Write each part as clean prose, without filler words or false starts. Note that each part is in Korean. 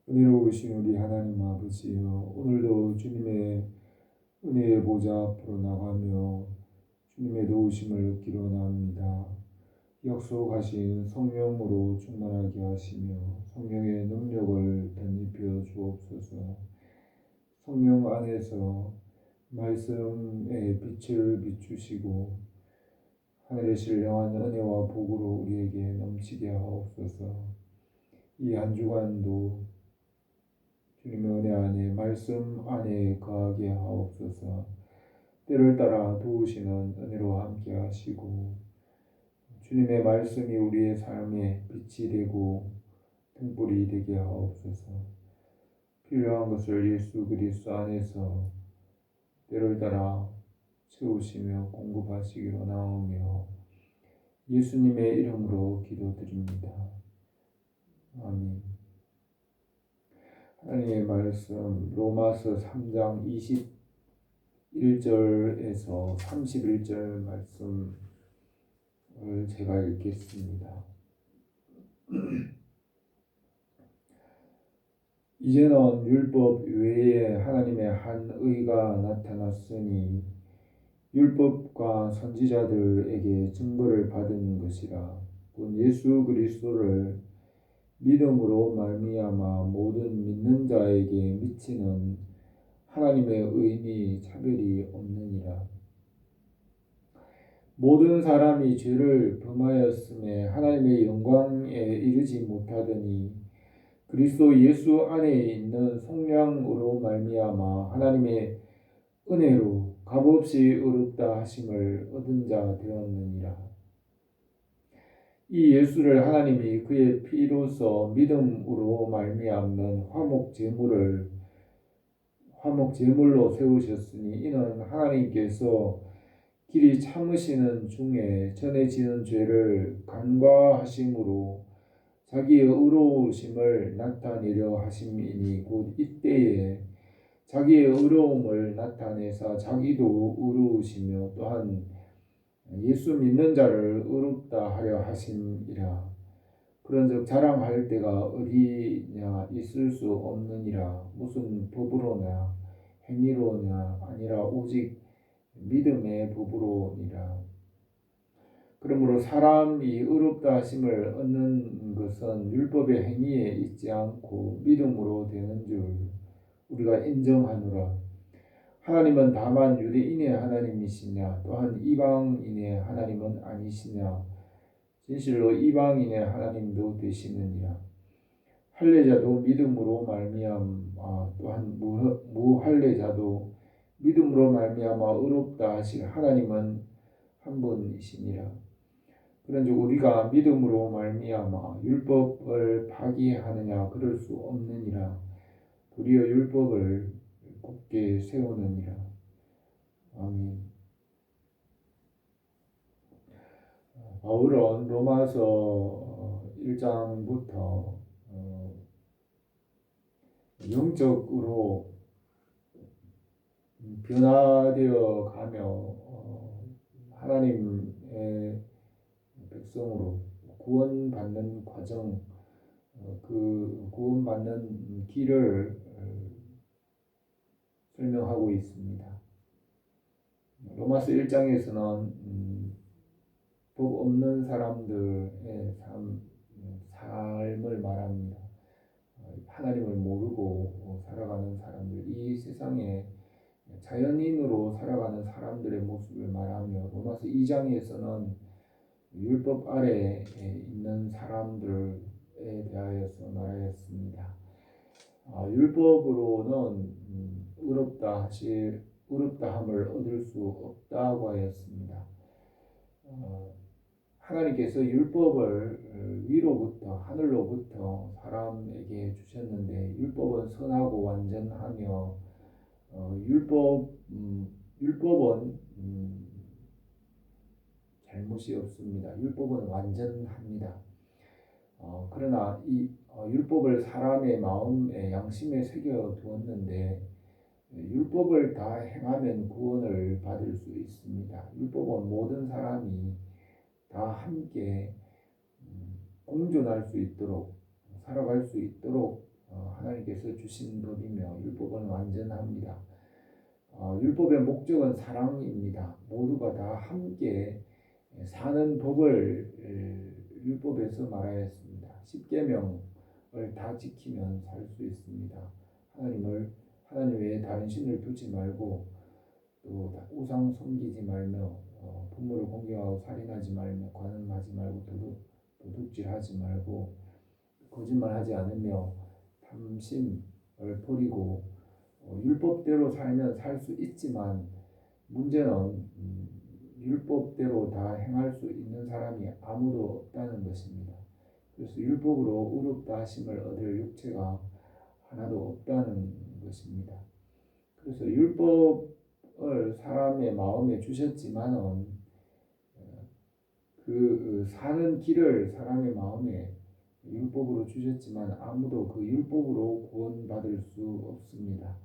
은혜로우신 우리 하나님 아버지여, 오늘도 주님의 은혜의 보좌 앞으로 나가며 주님의 도우심을 얻기로 나옵니다. 약속하신 성령으로 충만하게 하시며 성령의 능력을 덧입혀 주옵소서. 성령 안에서 말씀의 빛을 비추시고 하늘의 신령한 은혜와 복으로 우리에게 넘치게 하옵소서. 이 한 주간도 주님의 은혜 안에 말씀 안에 거하게 하옵소서. 때를 따라 도우시는 은혜로 함께 하시고 주님의 말씀이 우리의 삶에 빛이 되고 등불이 되게 하옵소서. 필요한 것을 예수 그리스도 안에서 때를 따라 채우시며 공급하시기로 나오며 예수님의 이름으로 기도드립니다. 아멘. 하나님의 말씀 로마서 3장 21절에서 31절 말씀을 제가 읽겠습니다. 이제는 율법 외에 하나님의 한 의가 나타났으니 율법과 선지자들에게 증거를 받은 것이라. 곧 예수 그리스도를 믿음으로 말미암아 모든 믿는 자에게 미치는 하나님의 의니 차별이 없느니라. 모든 사람이 죄를 범하였음에 하나님의 영광에 이르지 못하더니 그리스도 예수 안에 있는 성령으로 말미암아 하나님의 은혜로 값없이 의롭다 하심을 얻은 자 되었느니라. 이 예수를 하나님이 그의 피로서 믿음으로 말미암는 화목 제물로 세우셨으니 이는 하나님께서 길이 참으시는 중에 전해지는 죄를 간과하심으로 자기의 의로우심을 나타내려 하심이니 곧 이때에 자기의 의로움을 나타내사 자기도 의로우시며 또한 예수 믿는 자를 의롭다 하려 하심이라. 그런즉 자랑할 때가 어디냐 있을 수 없느니라. 무슨 법으로냐 행위로냐 아니라 오직 믿음의 법으로니라. 그러므로 사람이 의롭다 하심을 얻는 것은 율법의 행위에 있지 않고 믿음으로 되는 줄 우리가 인정하노라. 하나님은 다만 유대인의 하나님이시냐 또한 이방인의 하나님은 아니시냐. 진실로 이방인의 하나님도 되시느니라. 할례자도 믿음으로 말미암아 또한 무할례자도 믿음으로 말미암아 의롭다 하실 하나님은 한 분이시니라. 그런즉 우리가 믿음으로 말미암아 율법을 파기하느냐 그럴 수 없느니라. 도리어 율법을 굳게 세우느니라. 아멘. 바울은 로마서 1장부터 영적으로 변화되어 가며 하나님의 백성으로 구원받는 과정, 그 구원받는 길을 설명하고 있습니다. 로마서 1장에서는 복 없는 사람들의 삶을 말합니다. 하나님을 모르고 살아가는 사람들, 이 세상에 자연인으로 살아가는 사람들의 모습을 말하며 로마서 2장에서는 율법 아래에 있는 사람들에 대하여서 말하였습니다. 율법으로는 의롭다함을 얻을 수 없다고 하였습니다. 하나님께서 율법을 위로부터 하늘로부터 사람에게 주셨는데 율법은 선하고 완전하며 율법은 잘못이 없습니다. 율법은 완전합니다. 그러나 이 율법을 사람의 마음에 양심에 새겨 두었는데 율법을 다 행하면 구원을 받을 수 있습니다. 율법은 모든 사람이 다 함께 공존할 수 있도록 살아갈 수 있도록 하나님께서 주신 법이며 율법은 완전합니다. 율법의 목적은 사랑입니다. 모두가 다 함께 사는 법을 율법에서 말하였습니다. 십계명을 다 지키면 살 수 있습니다. 하나님 외에 다른 신을 두지 말고 또 우상 섬기지 말며 부모를 공경하고 살인하지 말며 간음하지 말고 도둑질하지 말고 거짓말하지 않으며 탐심을 버리고 율법대로 살면 살 수 있지만 문제는 율법대로 다 행할 수 있는 사람이 아무도 없다는 것입니다. 그래서 율법으로 의롭다 하심을 얻을 육체가 하나도 없다는 것입니다. 그래서 율법을 사람의 마음에 주셨지만은 그 사는 길을 사람의 마음에 율법으로 주셨지만 아무도 그 율법으로 구원받을 수 없습니다.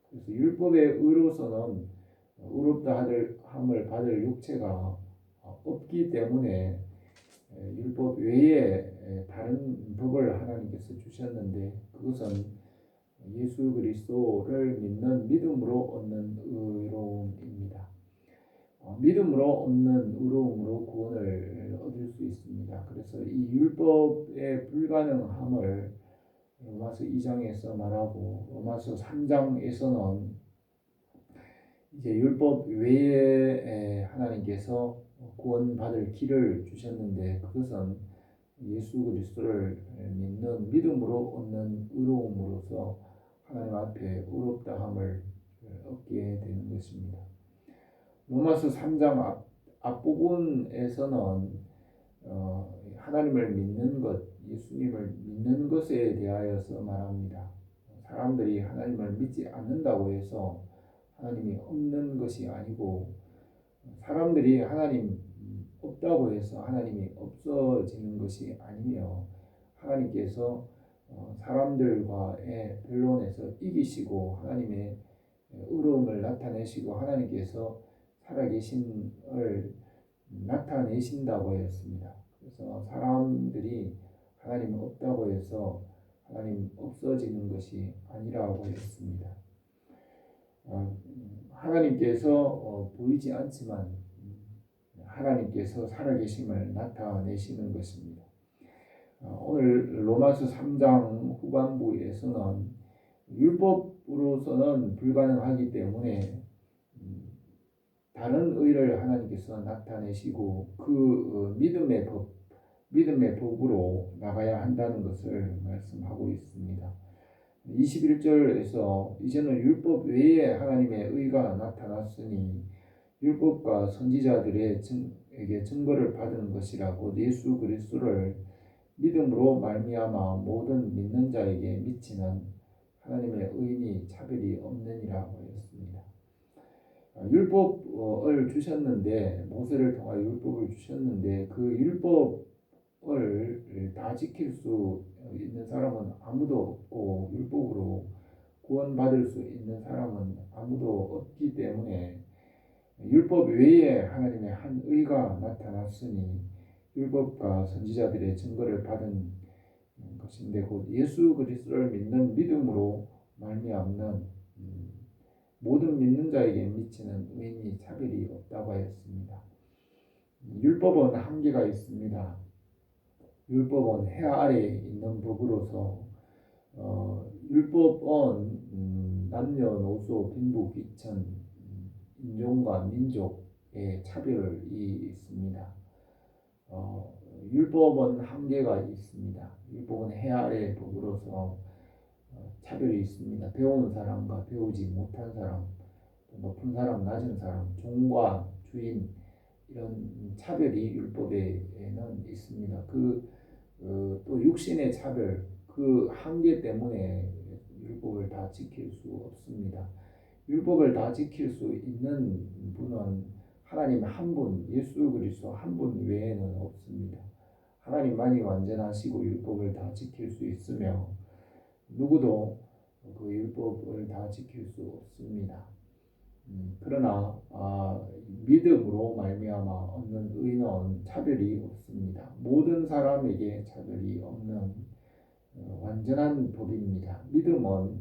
그래서 율법의 의로서는 의롭다 함을 받을 육체가 없기 때문에 율법 외에 다른 법을 하나님께서 주셨는데 그것은 예수 그리스도를 믿는 믿음으로 얻는 의로움입니다. 믿음으로 얻는 의로움으로 구원을 얻을 수 있습니다. 그래서 이 율법의 불가능함을 로마서 2장에서 말하고 로마서 3장에서는 이제 율법 외에 하나님께서 구원받을 길을 주셨는데 그것은 예수 그리스도를 믿는 믿음으로 얻는 의로움으로서 하나님 앞에 의롭다함을 얻게 되는 것입니다. 로마서 3장 앞부분에서는 하나님을 믿는 것, 예수님을 믿는 것에 대하여서 말합니다. 사람들이 하나님을 믿지 않는다고 해서 하나님이 없는 것이 아니고 사람들이 하나님 없다고 해서 하나님이 없어지는 것이 아니며 하나님께서 사람들과의 변론에서 이기시고 하나님의 의로움을 나타내시고 하나님께서 살아계심을 나타내신다고 했습니다. 그래서 사람들이 하나님 없다고 해서 하나님 없어지는 것이 아니라고 했습니다. 하나님께서 보이지 않지만 하나님께서 살아계심을 나타내시는 것입니다. 오늘 로마서 3장 후반부에서는 율법으로서는 불가능하기 때문에 다른 의를 하나님께서 나타내시고 그 믿음의 법으로 나가야 한다는 것을 말씀하고 있습니다. 21절에서 이제는 율법 외에 하나님의 의가 나타났으니 율법과 선지자들에게 증거를 받은 것이라고 예수 그리스도를 믿음으로 말미암아 모든 믿는 자에게 미치는 하나님의 의인이 차별이 없느니라고 했습니다. 율법을 주셨는데 모세를 통하여 율법을 주셨는데 그 율법을 다 지킬 수 있는 사람은 아무도 없고 율법으로 구원받을 수 있는 사람은 아무도 없기 때문에 율법 외에 하나님의 한 의가 나타났으니 율법과 선지자들의 증거를 받은 것인데 곧 예수 그리스도를 믿는 믿음으로 말미암는 모든 믿는 자에게 미치는 의인이 차별이 없다고 하였습니다. 율법은 한계가 있습니다. 율법은 해 아래에 있는 법으로서 율법은 남녀노소 빈부 귀천 인종과 민족의 차별이 있습니다. 율법은 한계가 있습니다. 율법은 해 아래의 법으로서 차별이 있습니다. 배운 사람과 배우지 못한 사람, 높은 사람, 낮은 사람, 종과 주인 이런 차별이 율법에는 있습니다. 또 육신의 차별, 그 한계 때문에 율법을 다 지킬 수 없습니다. 율법을 다 지킬 수 있는 분은 하나님 한 분, 예수 그리스도 한 분 외에는 없습니다. 하나님만이 완전하시고 율법을 다 지킬 수 있으며 누구도 그 율법을 다 지킬 수 없습니다. 그러나 믿음으로 말미암아 얻는 의는 차별이 없습니다. 모든 사람에게 차별이 없는 완전한 법입니다. 믿음은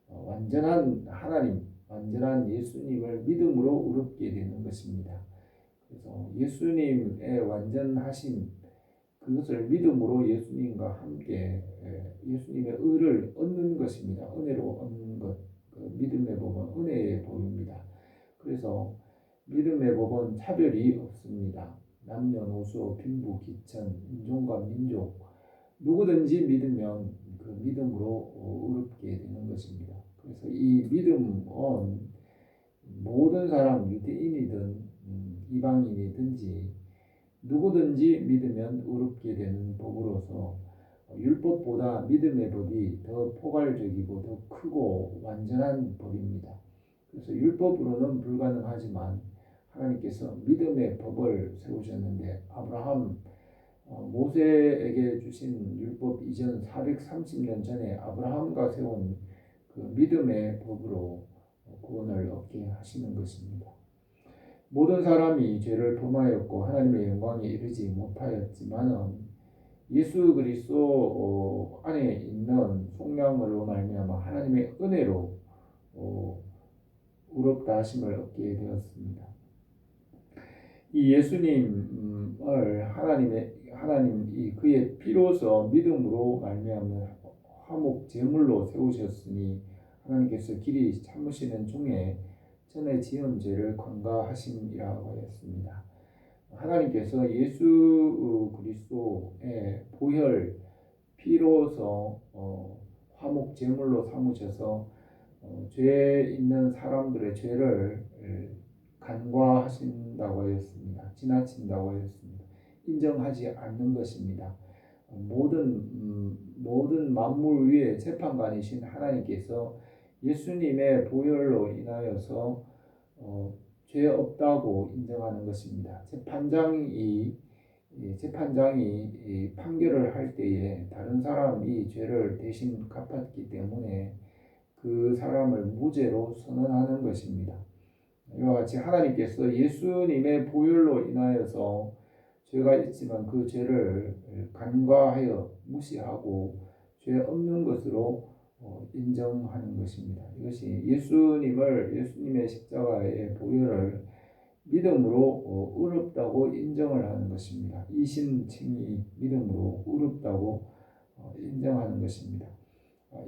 완전한 하나님, 완전한 예수님을 믿음으로 의롭게 되는 것입니다. 그래서 예수님의 완전하신 그것을 믿음으로 예수님과 함께 예수님의 의를 얻는 것입니다. 은혜로 얻는 것. 그 믿음의 법은 은혜의 법입니다. 그래서 믿음의 법은 차별이 없습니다. 남녀노소, 빈부, 기천, 인종과 민족 누구든지 믿으면 그 믿음으로 의롭게 되는 것입니다. 그래서 이 믿음은 모든 사람, 유대인이든 이방인이든지 누구든지 믿으면 의롭게 되는 법으로서 율법보다 믿음의 법이 더 포괄적이고 더 크고 완전한 법입니다. 그래서 율법으로는 불가능하지만 하나님께서 믿음의 법을 세우셨는데 아브라함 모세에게 주신 율법 이전 430년 전에 아브라함과 세운 그 믿음의 법으로 구원을 얻게 하시는 것입니다. 모든 사람이 죄를 범하였고 하나님의 영광에 이르지 못하였지만은 예수 그리스도 안에 있는 속량으로 말미암아 하나님의 은혜로 의롭다 하심을 얻게 되었습니다. 이 예수님을 하나님이 그의 피로서 믿음으로 말미암는 화목 제물로 세우셨으니 하나님께서 길이 참으시는 중에 전에 지은 죄를 관가하심이라고 하였습니다. 하나님께서 예수 그리스도의 보혈 피로서 화목 제물로 삼으셔서 죄 있는 사람들의 죄를 간과하신다고 하였습니다. 지나친다고 하였습니다. 인정하지 않는 것입니다. 모든 만물 위에 재판관이신 하나님께서 예수님의 보혈로 인하여서 죄 없다고 인정하는 것입니다. 재판장이 판결을 할 때에 다른 사람이 죄를 대신 갚았기 때문에 그 사람을 무죄로 선언하는 것입니다. 이와 같이 하나님께서 예수님의 보혈로 인하여서 죄가 있지만 그 죄를 간과하여 무시하고 죄 없는 것으로 인정하는 것입니다. 이것이 예수님의 십자가의 보혈을 믿음으로 의롭다고 인정을 하는 것입니다. 이신칭의 믿음으로 의롭다고 인정하는 것입니다.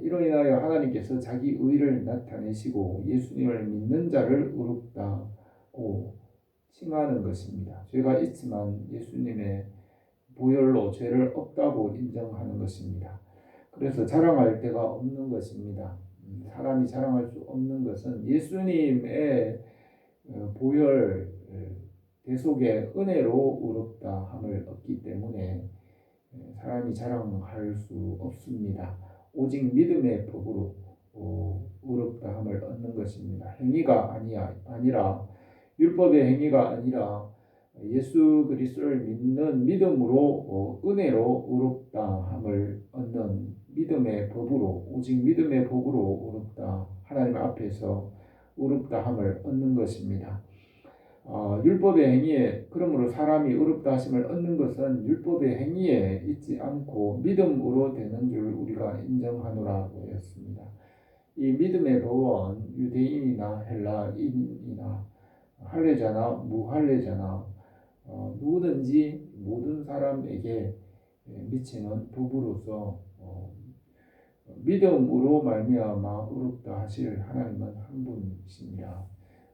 이로 인하여 하나님께서 자기 의를 나타내시고 예수님을 믿는 자를 의롭다고 칭하는 것입니다. 죄가 있지만 예수님의 보혈로 죄를 없다고 인정하는 것입니다. 그래서 자랑할 데가 없는 것입니다. 사람이 자랑할 수 없는 것은 예수님의 보혈 대속의 은혜로 의롭다 함을 얻기 때문에 사람이 자랑할 수 없습니다. 오직 믿음의 법으로 의롭다 함을 얻는 것입니다. 행위가 아니라 율법의 행위가 아니라 예수 그리스도를 믿는 믿음으로 은혜로 의롭다 함을 얻는 믿음의 법으로 오직 믿음의 법으로 의롭다 하나님 앞에서 의롭다 함을 얻는 것입니다. 율법의 행위에 그러므로 사람이 의롭다 하심을 얻는 것은 율법의 행위에 있지 않고 믿음으로 되는 줄 우리가 인정하노라고 했습니다. 이 믿음의 법은 유대인이나 헬라인이나 할례자나 무할례자나 누구든지 모든 사람에게 미치는 법으로서 믿음으로 말미암아 의롭다 하실 하나님은 한 분이십니다.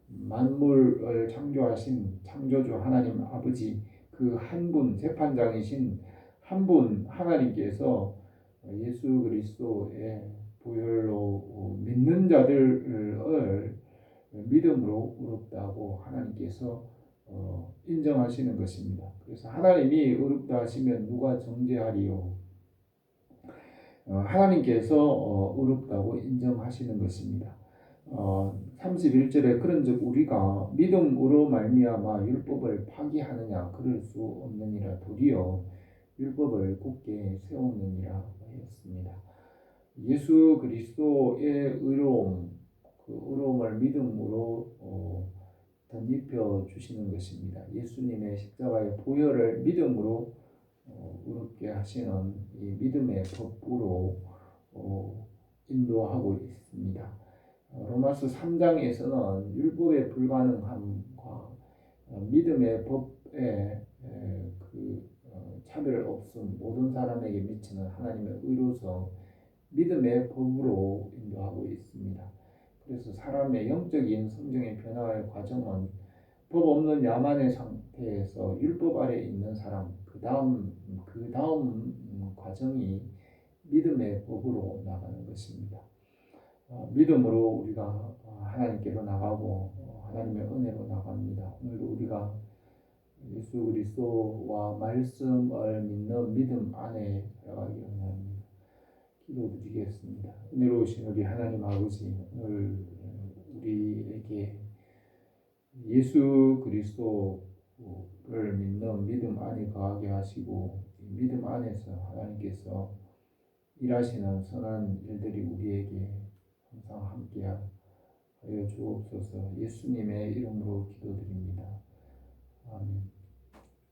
만물을 창조하신 창조주 하나님 아버지 그 한 분 재판장이신 한 분 하나님께서 예수 그리스도의 보혈로 믿는 자들을 믿음으로 의롭다고 하나님께서 인정하시는 것입니다. 그래서 하나님이 의롭다 하시면 누가 정죄하리요? 하나님께서 의롭다고 인정하시는 것입니다. 31절에 그런즉 우리가 믿음으로 말미암아 율법을 파기하느냐 그럴 수 없느니라 도리어 율법을 굳게 세우느니라 하였습니다. 예수 그리스도의 의로움 그 의로움을 믿음으로 덧입혀 주시는 것입니다. 예수님의 십자가의 보혈을 믿음으로 의롭게 하시는 이 믿음의 법으로 인도하고 있습니다. 로마서 3장에서는 율법의 불가능함과 믿음의 법에 차별 없음, 모든 사람에게 미치는 하나님의 의로서 믿음의 법으로 인도하고 있습니다. 그래서 사람의 영적인 성경의 변화의 과정은 법 없는 야만의 상태에서 율법 아래 있는 사람, 그 다음 과정이 믿음의 법으로 나가는 것입니다. 믿음으로 우리가 하나님께로 나가고 하나님의 은혜로 나갑니다. 오늘도 우리가 예수 그리스도와 말씀을 믿는 믿음 안에 들어가기 원합니다. 기도드리겠습니다. 은혜로우신 우리 하나님 아버지, 오늘 우리에게 예수 그리스도를 믿는 믿음 안에 거하게 하시고 믿음 안에서 하나님께서 일하시는 선한 일들이 우리에게 항상 함께하여 주옵소서. 예수님의 이름으로 기도드립니다.